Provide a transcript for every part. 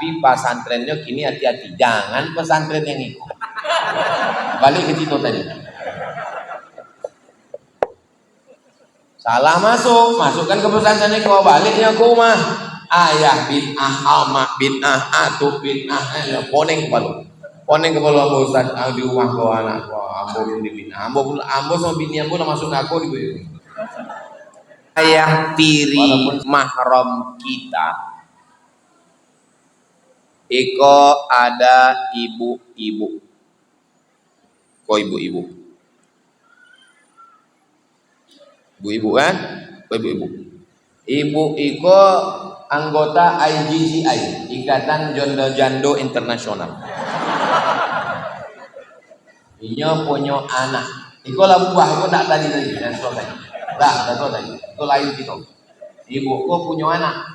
Tapi pesantrennya kini hati-hati, jangan pesantren yang ikut. Balik ke situ tadi. Salah masukkan ke pesantren itu, baliknya ke rumah. Ayah bid'ah, alma bid'ah, atuh bid'ah, poning kepala Ustaz, di rumah kau anak kau, ambo di bid'ah, ambo sama bini ambo masuk aku di ayah tiri mahram kita. Iko ada ibu-ibu. Kok ibu-ibu? Ibu-ibu kan? Kok ibu-ibu? Ibu iko anggota IGCI, Ikatan Jondo-Jando Internasional. Inyo punya anak. Iko lah buah, iko tak tadi dan selesai. Dah selesai. Itu lain gitu. Ibu ko punya anak.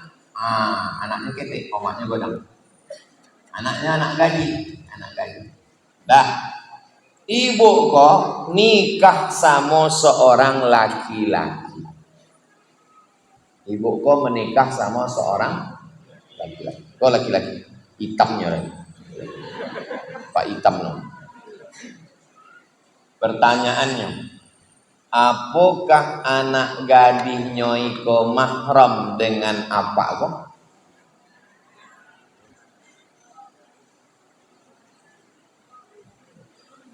Anaknya ketek, omaknya godang. Anaknya anak gaji. Dah. Ibu kok nikah sama seorang laki-laki. Ibu kok menikah sama seorang laki-laki. Kok laki-laki? Hitamnya lagi. Pak hitam loh. Pertanyaannya, apakah anak gadisnya iko mahram dengan apa kok?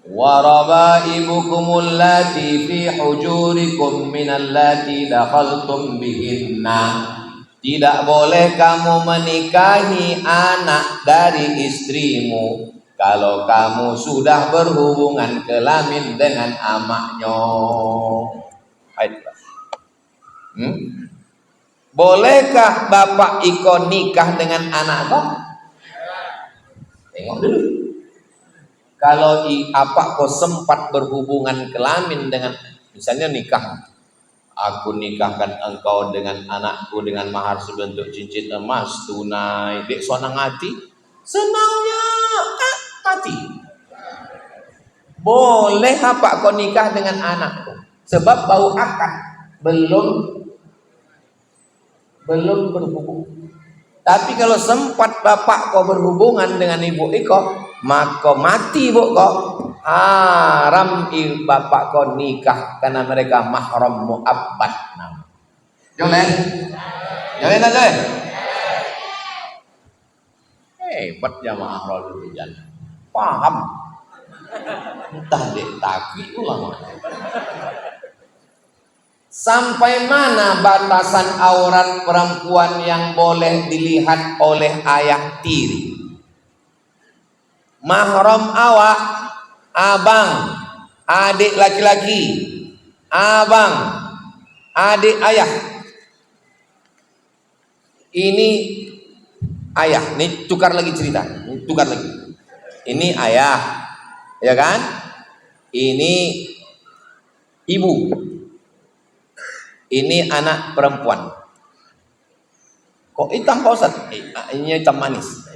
Wa rabaibukumul lati fi hujurikum minal lati dakhaltum bihinna. Tidak boleh kamu menikahi anak dari istrimu kalau kamu sudah berhubungan kelamin dengan amaknya. Bolehkah bapak iko nikah dengan anak kau? Tengok dulu. Kalau apa kau sempat berhubungan kelamin dengan, misalnya nikah, aku nikahkan engkau dengan anakku dengan mahar sebentuk cincin emas tunai, dek sonang hati, senangnya mati. Boleh apa kau nikah dengan anakku? Sebab bau akad belum berhubung. Tapi kalau sempat bapak kau berhubungan dengan ibu iko, maka mati ibu kau, haram bapak kau nikah karena mereka mahram mu'abbad. Joleh hebat jamaah Rasul Rijal, paham entah dek taki ulama. Sampai mana batasan aurat perempuan yang boleh dilihat oleh ayah tiri? Mahram awak, abang, adik laki-laki, abang, adik ayah. Ini ayah, ini tukar lagi cerita, Ini ayah, ya kan? Ini ibu. Ini anak perempuan. Kok hitam Pak Ustaz? Ini hitam manis.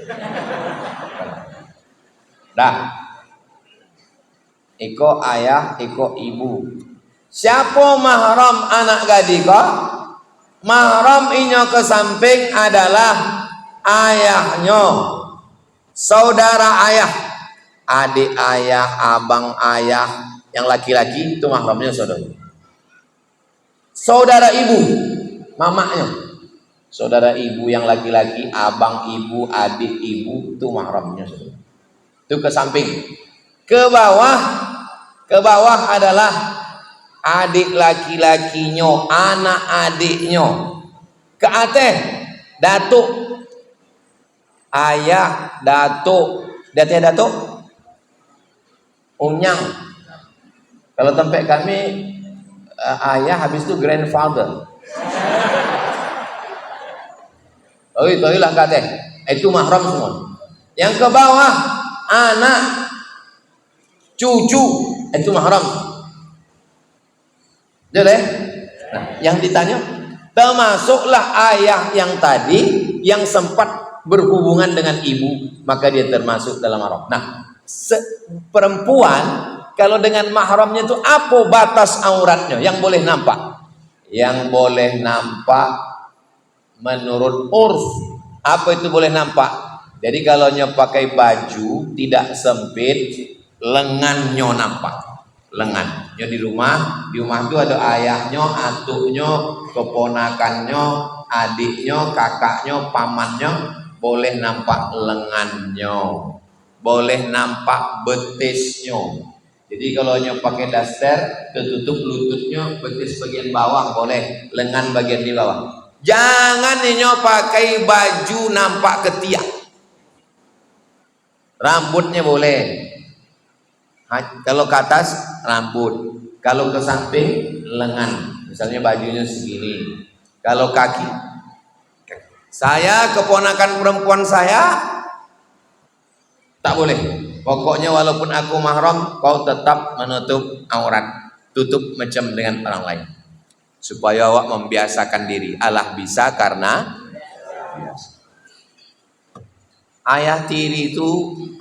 Dah. Iko ayah, iko ibu. Siapa mahram anak gadis kok? Mahram inyo ke samping adalah ayahnya, saudara ayah, adik ayah, abang ayah, yang laki-laki itu mahramnya saudara. Saudara ibu, mamaknya. Saudara ibu yang laki-laki, abang ibu, adik ibu itu mahramnya saudara. Itu ke samping. Ke bawah adalah adik laki-lakinya, anak adiknya. Ke atas datuk, ayah, datuk, unyang. Kalau tempat kami ayah habis itu grandfather. Oh itu lah kata. Itu mahram semua. Yang ke bawah anak, cucu, itu mahram. Jadi, nah, yang ditanya termasuklah ayah yang tadi yang sempat berhubungan dengan ibu, maka dia termasuk dalam mahram. Nah, perempuan kalau dengan mahramnya itu apa batas auratnya yang boleh nampak? Yang boleh nampak menurut urf. Apa itu boleh nampak? Jadi kalau nyo pakai baju tidak sempit, lengannya nampak. Lengan. Nyo di rumah itu ada ayahnya, atuknya, keponakannya, adiknya, kakaknya, pamannya, boleh nampak lengannya, boleh nampak betisnya. Jadi kalau nyo pakai daster, tertutup lututnya, betis bagian bawah boleh, lengan bagian di bawah. Jangan nyo pakai baju nampak ketiak. Rambutnya boleh. Kalau ke atas rambut, kalau ke samping lengan. Misalnya bajunya segini. Kalau kaki, saya keponakan perempuan saya tak boleh. Pokoknya walaupun aku mahram, kau tetap menutup aurat, tutup macam dengan orang lain. Supaya awak membiasakan diri. Allah bisa karena biasa. Ayah tiri itu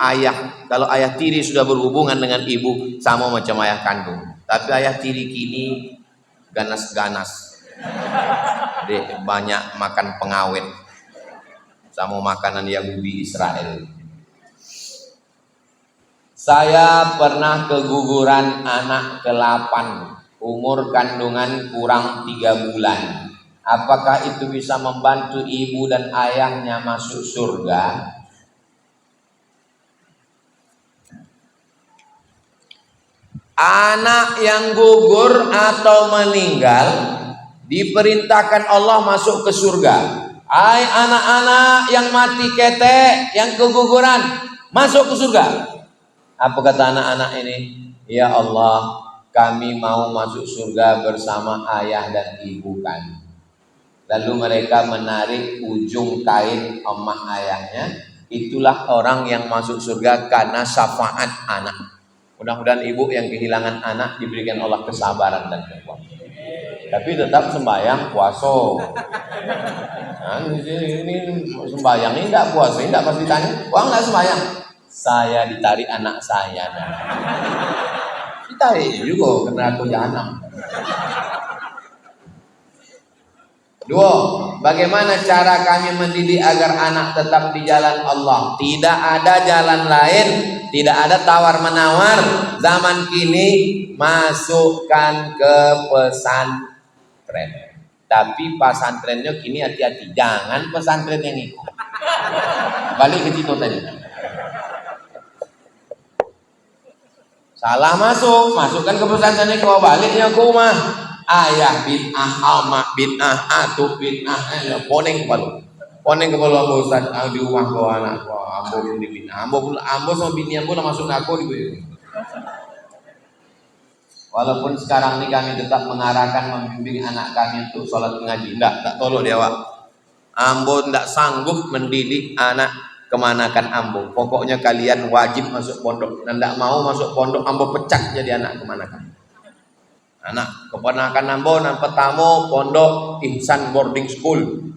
ayah. Kalau ayah tiri sudah berhubungan dengan ibu sama macam ayah kandung. Tapi ayah tiri kini ganas-ganas. Dia banyak makan pengawet sama makanan Yahudi Israel. Saya pernah keguguran anak ke-8, umur kandungan kurang 3 bulan. Apakah itu bisa membantu ibu dan ayahnya masuk surga? Anak yang gugur atau meninggal diperintahkan Allah masuk ke surga. Hai anak-anak yang mati ketek, yang keguguran, masuk ke surga. Apa kata anak-anak ini? Ya Allah, kami mau masuk surga bersama ayah dan ibu kami. Lalu mereka menarik ujung kain emak ayahnya. Itulah orang yang masuk surga karena syafaat anak. Mudah-mudahan ibu yang kehilangan anak diberikan Allah kesabaran dan kekuatan. Tapi tetap sembahyang puasa. Nah, ini sembahyang ini tidak puasa, ini tidak pasti tanya. Uang tidak sembahyang. Saya ditarik anak saya. Ditarik juga karena aku jahanam. 2. Bagaimana cara kami mendidik agar anak tetap di jalan Allah? Tidak ada jalan lain, tidak ada tawar-menawar. Zaman kini masukkan ke pesantren. Tapi pesantrennya kini hati-hati, jangan pesantren yang ikut. Balik ke situ tadi. Salah masukkan ke pesantren yang kau baliknya ke rumah. Ayah bid'ah, alma bid'ah, atuk bid'ah, poning kepala ambo Ustaz, di rumah kau anak kau, ambo belum di bid'ah, ambo sama bini ambo lah masuk aku di. Walaupun sekarang ini kami tetap mengarahkan membimbing anak kami untuk sholat mengaji, tak tolong dia wak. Ambo tidak sanggup mendidik anak kemanakan ambo. Pokoknya kalian wajib masuk pondok, dan tidak mau masuk pondok ambo pecat jadi anak kemanakan. Anak keponakan ambo nan pertama pondok Ihsan Boarding School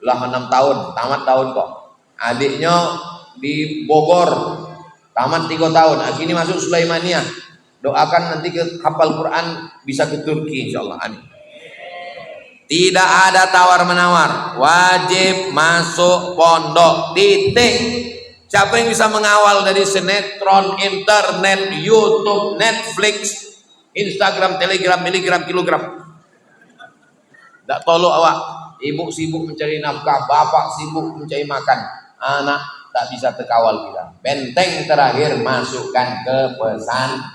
lah 6 tahun, tamat tahun kok. Adiknya di Bogor tamat 3 tahun, akhirnya masuk Sulaimaniyah. Doakan nanti ke hafal Quran bisa ke Turki insyaallah. Tidak ada tawar-menawar, wajib masuk pondok, titik. Siapa yang bisa mengawal dari sinetron, internet, YouTube, Netflix, Instagram, Telegram, miligram, kilogram? Tak tolong awak. Ibu sibuk mencari nafkah, bapak sibuk mencari makan, anak tak bisa terkawal kita. Benteng terakhir masukkan ke pesantren.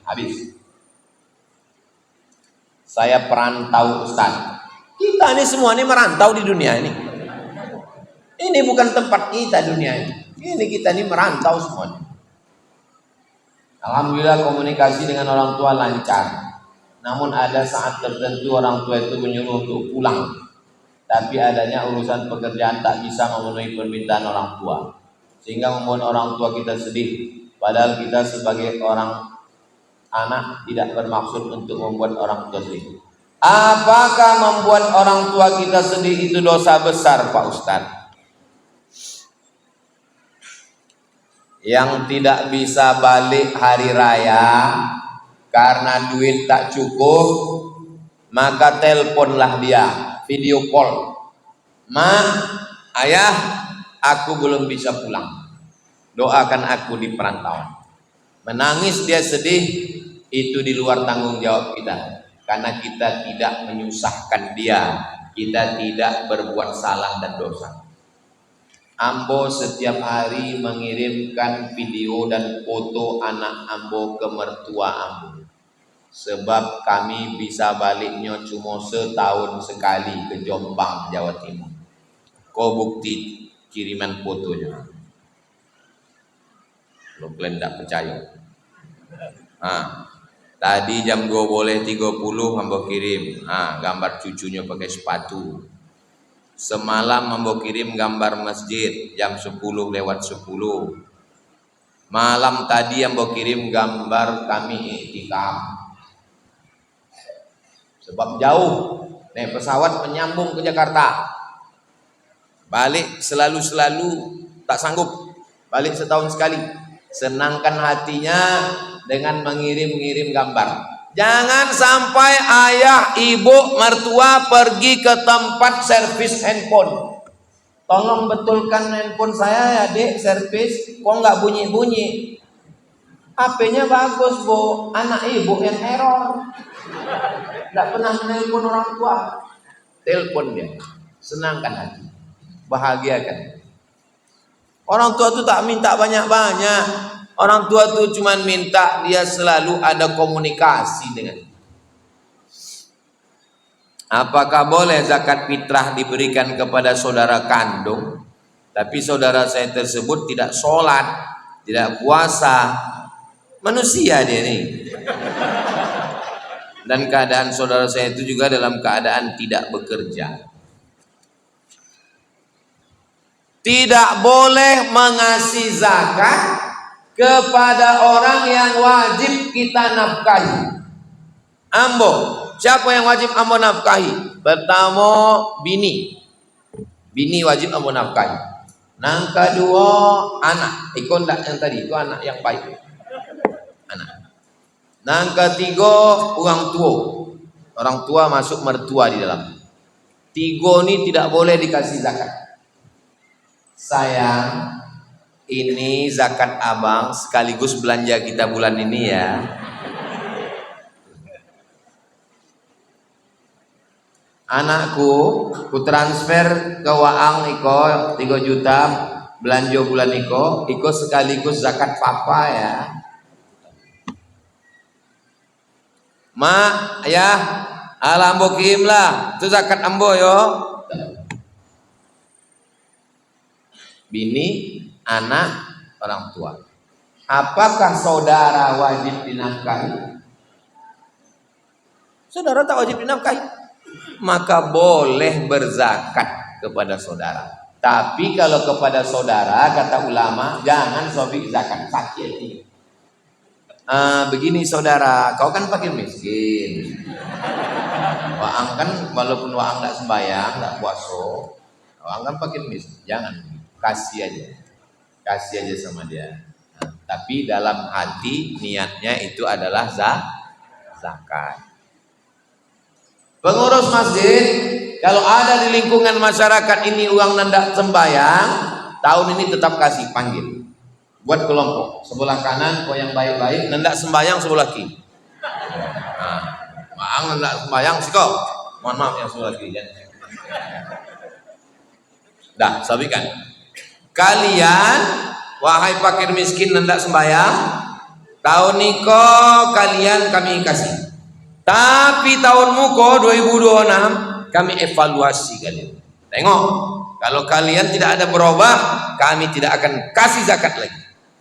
Habis. Saya perantau Ustaz. Kita ini semua ini merantau di dunia ini. Ini bukan tempat kita dunia ini. Ini kita ini merantau semuanya. Alhamdulillah komunikasi dengan orang tua lancar. Namun ada saat tertentu orang tua itu menyuruh untuk pulang. Tapi adanya urusan pekerjaan tak bisa memenuhi permintaan orang tua. Sehingga membuat orang tua kita sedih. Padahal kita sebagai orang anak tidak bermaksud untuk membuat orang tua sedih. Apakah membuat orang tua kita sedih itu dosa besar Pak Ustadz? Yang tidak bisa balik hari raya karena duit tak cukup, maka teleponlah dia, video call. Ma, ayah, aku belum bisa pulang. Doakan aku di perantauan. Menangis dia sedih, itu di luar tanggung jawab kita. Karena kita tidak menyusahkan dia, kita tidak berbuat salah dan dosa. Ambo setiap hari mengirimkan video dan foto anak Ambo ke mertua Ambo. Sebab kami bisa baliknya cuma setahun sekali ke Jombang, Jawa Timur. Kau bukti kiriman fotonya. Lo kalian tidak percaya. Tadi jam 2:30 Ambo kirim gambar cucunya pakai sepatu. Semalam Ambo kirim gambar masjid jam 10:10. Malam tadi Ambo kirim gambar kami iktikaf. Sebab jauh, naik pesawat menyambung ke Jakarta. Balik selalu tak sanggup. Balik setahun sekali. Senangkan hatinya dengan mengirim gambar. Jangan sampai ayah, ibu, mertua pergi ke tempat servis handphone. Tolong betulkan handphone saya ya dek, servis. Kok nggak bunyi-bunyi? HP-nya bagus bu, anak ibu yang error. Nggak pernah menelpon orang tua. Telepon dia. Senangkan hati. Bahagiakan. Orang tua itu tak minta banyak-banyak. Orang tua itu cuma minta dia selalu ada komunikasi dengan. Apakah boleh zakat fitrah diberikan kepada saudara kandung, tapi saudara saya tersebut tidak sholat, tidak puasa, manusia dia nih. Dan keadaan saudara saya itu juga dalam keadaan tidak bekerja. Tidak boleh mengasih zakat kepada orang yang wajib kita nafkahi. Ambo, siapa yang wajib ambo nafkahi? Pertama, bini. Bini wajib ambo nafkahi. Nang kedua, anak. Ikon tak yang tadi, itu anak yang baik. Anak. Nang ketiga, orang tua. Orang tua masuk mertua di dalam. Tiga ini tidak boleh dikasih zakat. Sayang, ini zakat abang sekaligus belanja kita bulan ini ya. Anakku, ku transfer ke Waang iko 3 juta belanja bulan iko sekaligus zakat papa ya. Ma, ayah, ala ambo kirim lah, itu zakat ambo yo. Bini, anak, orang tua. Apakah saudara wajib dinafkahi? Saudara tak wajib dinafkahi, maka boleh berzakat kepada saudara. Tapi kalau kepada saudara, kata ulama, jangan sobi zakat, sakit. Begini saudara, kau kan fakir miskin. Waang kan, walaupun waang tak sembahyang, tak puasa, waang kan fakir miskin. Jangan, kasih aja sama dia. Tapi dalam hati niatnya itu adalah zakat. Pengurus masjid, kalau ada di lingkungan masyarakat ini uang nendak sembahyang, tahun ini tetap kasih, panggil. Buat kelompok, sebelah kanan kau yang baik-baik, nendak sembahyang sebelah kiri. Maang nendak sembahyang siko. Mohon maaf yang sebelah kiri. Dah, sabikan. Kalian, wahai fakir miskin nendak sembahyang, tahun niko kalian kami kasih. Tapi tahun muko 2026 kami evaluasi kalian. Tengok, kalau kalian tidak ada berubah, kami tidak akan kasih zakat lagi.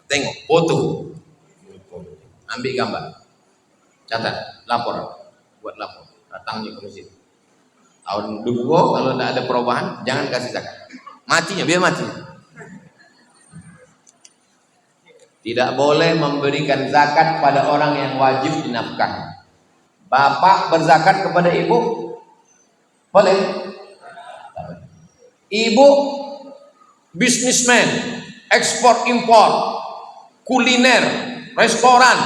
Tengok, foto, ambil gambar, catat, lapor, buat lapor, datangnya ke masjid. Tahun 2 kalau tidak ada perubahan, jangan kasih zakat. Matinya, biar mati. Tidak boleh memberikan zakat pada orang yang wajib dinafkahi. Bapak berzakat kepada ibu? Boleh. Ibu bisnismen, ekspor impor, kuliner, restoran,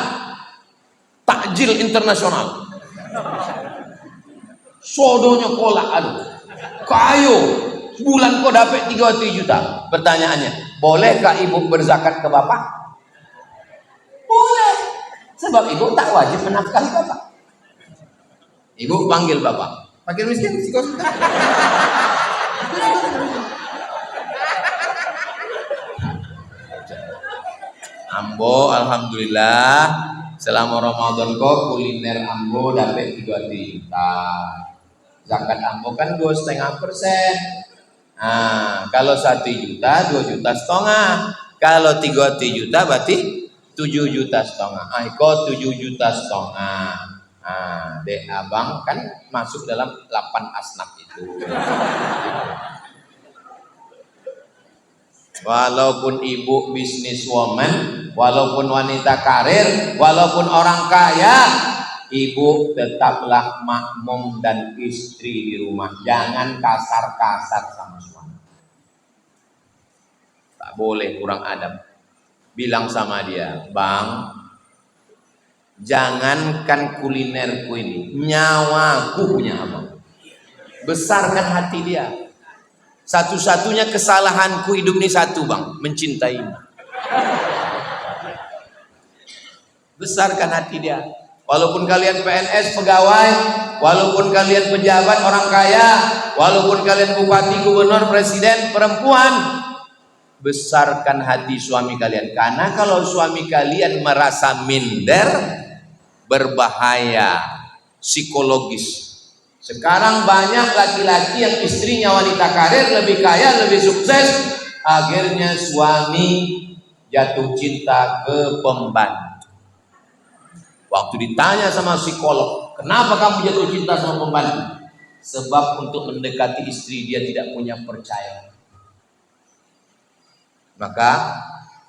takjil internasional. Sodonya kolak aduh. Kayu, Bulan kau dapat 300 juta. Pertanyaannya, bolehkah ibu berzakat ke bapak? Boleh. Sebab ibu tak wajib menafkahi bapak. Ibu panggil bapak. Fakir miskin, si kau sudah. Ambo, alhamdulillah, selama Ramadan kok kuliner Ambo dapat 3 juta. Zakat Ambo kan 2,5%. Nah, kalau 1 juta, 2,5 juta. Kalau 3 juta berarti 7,5 juta. Kok 7,5 juta. Dek abang kan masuk dalam 8 asnaf itu. Walaupun ibu businesswoman, walaupun wanita karir, walaupun orang kaya, ibu tetaplah makmum dan istri di rumah. Jangan kasar-kasar sama suami. Tak boleh kurang adab. Bilang sama dia, bang, jangankan kulinerku ini, nyawaku punya abang. Besarkan hati dia. Satu-satunya kesalahanku hidup ini satu, bang, mencintaimu. Besarkan hati dia. Walaupun kalian PNS pegawai, walaupun kalian pejabat orang kaya, walaupun kalian bupati, gubernur, presiden, perempuan, besarkan hati suami kalian. Karena kalau suami kalian merasa minder, berbahaya psikologis. Sekarang banyak laki-laki yang istrinya wanita karir, lebih kaya, lebih sukses, akhirnya suami jatuh cinta ke pembantu. Waktu ditanya sama psikolog, kenapa kamu jatuh cinta sama pembantu? Sebab untuk mendekati istri dia tidak punya percaya. Maka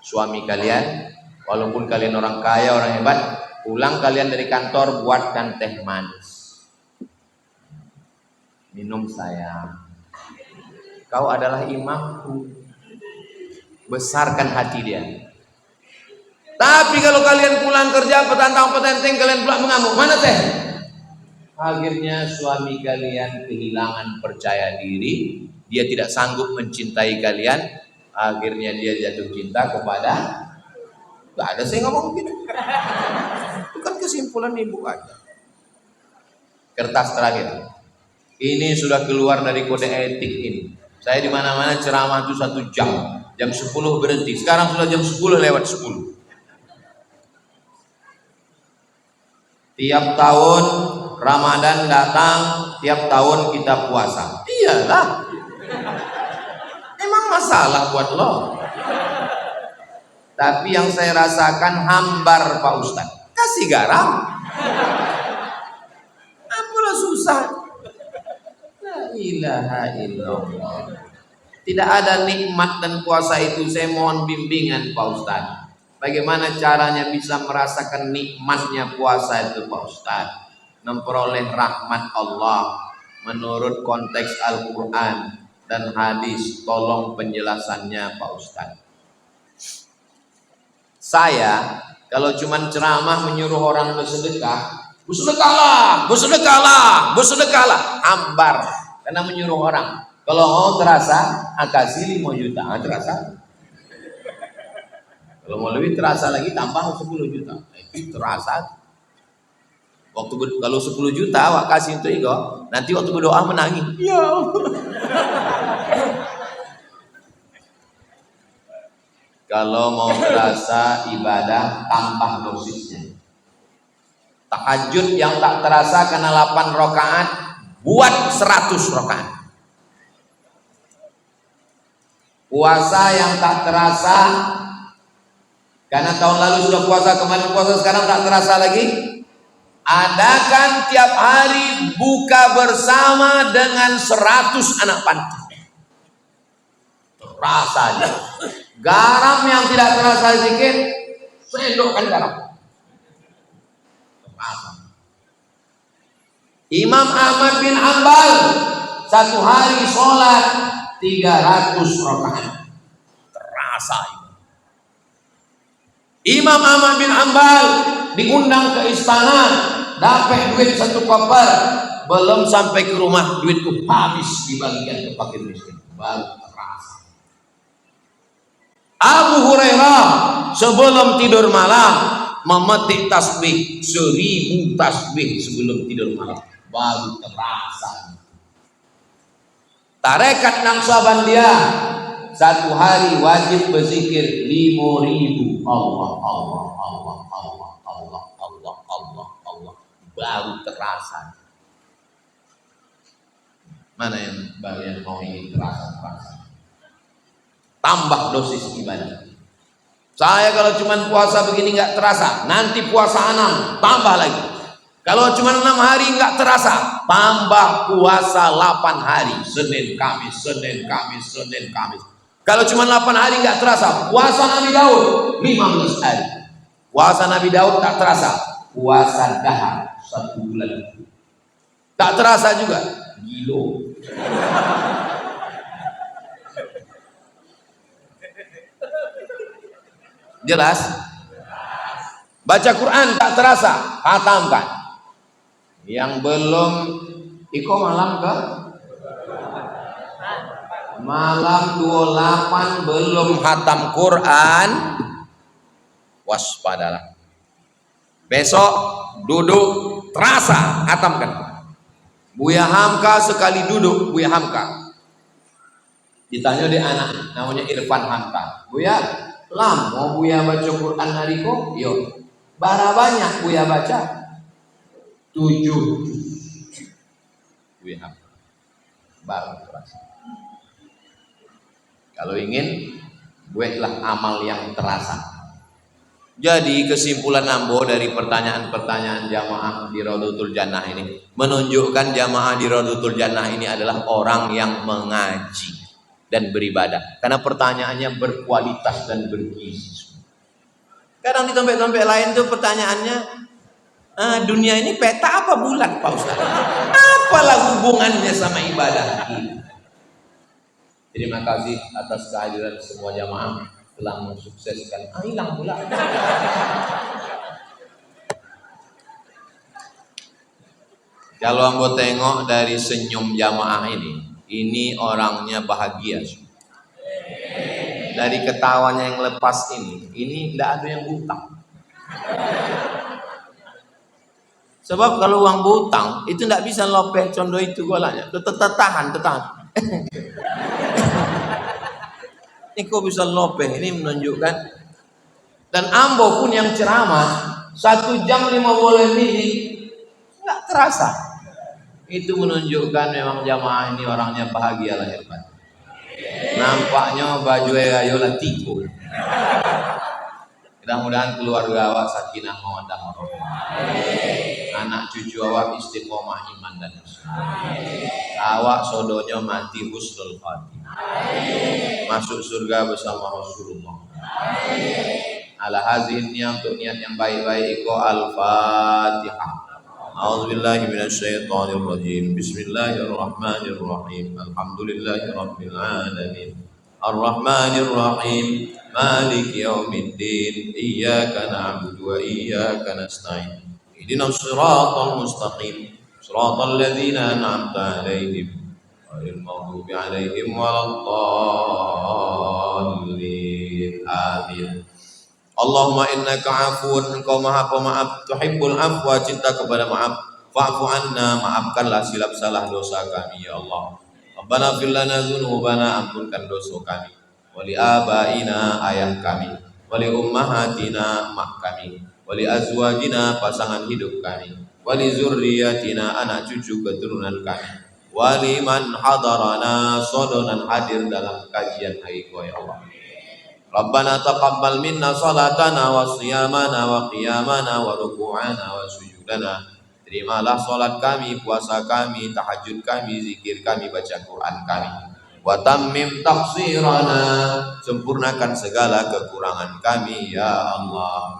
suami kalian, walaupun kalian orang kaya, orang hebat, pulang kalian dari kantor, buatkan teh manis. Minum sayang. Kau adalah imamku. Besarkan hati dia. Tapi kalau kalian pulang kerja petantang-petenteng, kalian pula mengamuk, mana teh? Akhirnya suami kalian kehilangan percaya diri, dia tidak sanggup mencintai kalian, akhirnya dia jatuh cinta kepada, gak ada saya ngomong gitu. Itu kan kesimpulan ibu aja. Kertas terakhir. Ini sudah keluar dari kode etik ini. Saya di mana-mana ceramah itu 1 jam. Jam 10 berhenti. Sekarang sudah jam 10 lewat 10. Tiap tahun Ramadan datang, tiap tahun kita puasa. Iyalah. Emang masalah buat lo. Tapi yang saya rasakan hambar Pak Ustadz. Kasih garam. Apalah susah. La ilaha illallah. Tidak ada nikmat dan puasa itu. Saya mohon bimbingan Pak Ustadz. Bagaimana caranya bisa merasakan nikmatnya puasa itu Pak Ustadz? Memperoleh rahmat Allah menurut konteks Al-Quran dan hadis. Tolong penjelasannya Pak Ustadz. Saya kalau cuma ceramah menyuruh orang bersedekah, bersedekahlah, bersedekahlah, bersedekahlah, hambar. Karena menyuruh orang. Kalau mau terasa, kasih 5 juta, terasa. Kalau mau lebih terasa lagi, tambah 10 juta. Itu terasa. Waktu kalau 10 juta, awak kasih itu ego, nanti waktu berdoa menangis. Ya Allah. Kalau mau terasa ibadah, tambah dosisnya. Tahajud yang tak terasa karena 8 rakaat, buat 100 rakaat. Puasa yang tak terasa karena tahun lalu sudah puasa, kemarin puasa, sekarang tak terasa lagi. Adakan tiap hari buka bersama dengan 100 anak panti. Terasa aja. Garam yang tidak terasa sedikit, sendokkan garam. Terasa. Imam Ahmad bin Hanbal satu hari sholat 300 rakaat. Terasa itu. Imam Ahmad bin Hanbal diundang ke istana, dapat duit 1 koper, belum sampai ke rumah duitku habis dibagikan ke fakir miskin. baru terasa. Abu Hurairah sebelum tidur malam memetik tasbih 1000 tasbih sebelum tidur malam, baru terasa. Tarekat Naqsabandiyah satu hari wajib berzikir 5.000 Allah Allah Allah Allah Allah Allah Allah Allah, baru terasa. Mana yang kalian mau ingin terasa? Tambah dosis ibadah. Saya kalau cuma puasa begini nggak terasa, nanti puasa 6 tambah lagi. Kalau cuma 6 hari nggak terasa, tambah puasa 8 hari, Senin Kamis Senin Kamis Senin Kamis. Kalau cuma 8 hari nggak terasa, puasa Nabi Daud 15 hari. Puasa Nabi Daud tak terasa, puasa dahar 1 bulan. Tak terasa juga, gilo. Jelas? Baca Quran tak terasa, khatamkan. Yang belum iko malam ke? Malam 28 belum khatam Quran, waspadalah. Besok duduk terasa, khatamkan. Buya Hamka sekali duduk, Buya Hamka ditanya dia anak namanya Irfan Hamka, Buya lam mau Buya baca Quran hari ko? Yo. Bara banyak Buya baca 7 Buya Hamka baru terasa. Kalau ingin buatlah amal yang terasa. Jadi kesimpulan Ambo dari pertanyaan-pertanyaan jamaah di Raudhatul Jannah ini menunjukkan jamaah di Raudhatul Jannah ini adalah orang yang mengaji dan beribadah. Karena pertanyaannya berkualitas dan bergizi. Kadang di tempat-tempat lain tuh pertanyaannya, dunia ini peta apa bulan Pak Ustaz? Apalah hubungannya sama ibadah ini? Terima kasih atas kehadiran semua jamaah telah mensukseskan. Hilang pula. Kalau Ambo tengok dari senyum jamaah ini orangnya bahagia. Dari ketawanya yang lepas ini tidak ada yang hutang. Sebab kalau uang hutang itu tidak bisa lopeh condo itu golanya. Tahan. Ini kok bisa lopeh? Ini menunjukkan. Dan Ambo pun yang ceramah 1 jam 15 menit nggak terasa. Itu menunjukkan memang jamaah ini orangnya bahagia lahir batin. Nampaknya baju ayolah tiku. Mudah-mudahan keluarga awak sakinah mawaddah warahmah. Anak cucu awak istiqomah iman dan Islam. Awak sodonya mati husnul khatimah. Masuk surga bersama Rasulullah. Ala hazin niat untuk niat yang baik-baik iko al-Fatihah. A'udzubillahi minasyaitonir rajim. Bismillahirrahmanirrahim. Alhamdulillahirabbil alamin. Ar-Rahmanir Rahim. Maliki yaumiddin. Iyyaka na'budu wa iyyaka nasta'in. Ihdinas siratal mustaqim. Siratal ladzina an'amta 'alaihim ghairil maghdubi 'alaihim waladdallin. Amin. Allahumma innaka 'afuwun, engkau maha pemaaf, tuhibbul afwa, cinta kepada maaf. Fa'fu anna, maafkanlah silap salah dosa kami ya Allah. Rabbana fir lana dzunubana, ampunkan dosa kami. Wali abaina, ayah kami. Wali ummahatina, mak kami. Wali azwajina, pasangan hidup kami. Wali zurriyatina, anak cucu keturunan kami. Wali man hadarana, sodonan hadir dalam kajian hari ini ya Allah. Rabbana taqabbal minna salatana wa siyamana wa qiyamana wa ruku'ana wa sujudana. Terimalah salat kami, puasa kami, tahajud kami, zikir kami, baca Quran kami. Wa tammim taqsirana, sempurnakan segala kekurangan kami ya Allah.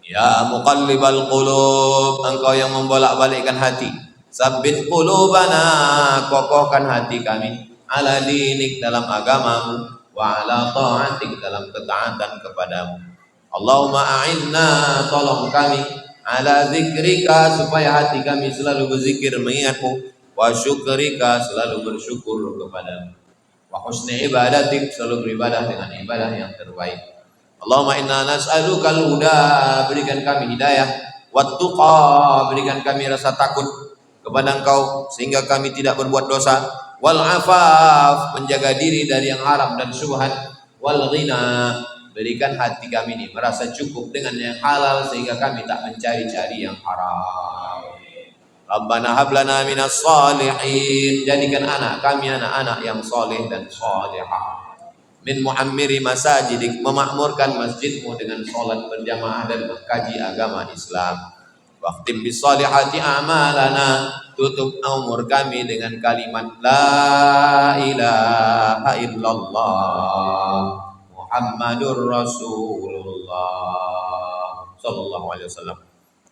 Ya muqallibal qulub, engkau yang membolak-balikkan hati. Sabbit qulubana, kokohkan hati kami. Ala dinik, dalam agamamu. Wa ala ta'atik, dalam ketaatan kepadamu. Allahumma a'inna, tolong kami. Ala zikrika, supaya hati kami selalu berzikir mengingatmu. Wa syukrika, selalu bersyukur kepadamu. wa husni ibadatik, selalu beribadah dengan ibadah yang terbaik. Allahumma inna nas'alukal huda, berikan kami hidayah, wat tuqa, berikan kami rasa takut kepada Engkau sehingga kami tidak berbuat dosa, wal afaf, menjaga diri dari yang haram dan syubhat, wal ghina, berikan hati kami ini merasa cukup dengan yang halal sehingga kami tak mencari-cari yang haram. Rabbana hablana minas salihin, jadikan anak kami anak-anak yang soleh dan solehah. Min muhammiri masajidik, memakmurkan masjidmu dengan sholat berjamaah dan mengkaji agama Islam. Waqtim bis salihati a'malana, tutup umur kami dengan kalimat la ilaha illallah Muhammadur Rasulullah sallallahu alaihi wasallam.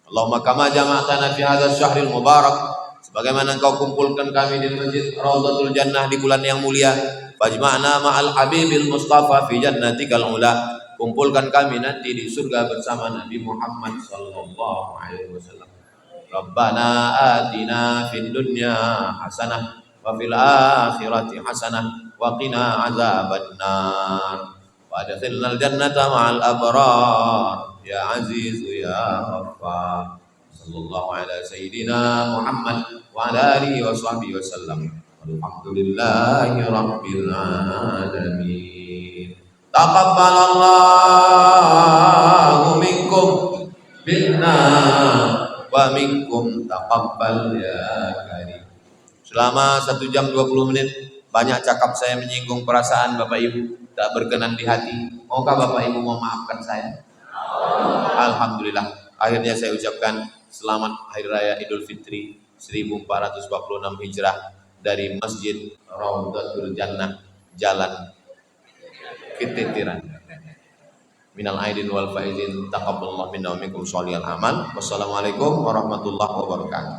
Allahumma kama jama'tana fi hadzal syahril mubarak, sebagaimana Engkau kumpulkan kami di Masjid Raudhatul Jannah di bulan yang mulia, fajma'na ma'al habibil mustafa fi jannatikal ula, kumpulkan kami nanti di surga bersama Nabi Muhammad sallallahu alaihi wasallam. Rabbana atina fid dunya hasanah wa fil akhirati hasanah wa qina azabannar wa adkhilnal jannata ma'al abrar ya azizu ya ghaffar. Sallallahu ala sayyidina Muhammad wa ala alihi wa sahbihi wasallam. Alhamdulillahi rabbil alamin. Taqabbalallahu minkum minna wa minkum taqabbal ya karim. Selama 1 jam 20 menit banyak cakap saya menyinggung perasaan Bapak Ibu, tak berkenan di hati. Maukah Bapak Ibu memaafkan saya? Alhamdulillah. Akhirnya saya ucapkan selamat Hari Raya Idul Fitri 1446 Hijrah dari Masjid Raudhatul Jannah, Jalan Ketetiran. Minal aidin wal faizin, taqabbalallahu minna wa minkum sholihal amal. Wassalamualaikum warahmatullahi wabarakatuh.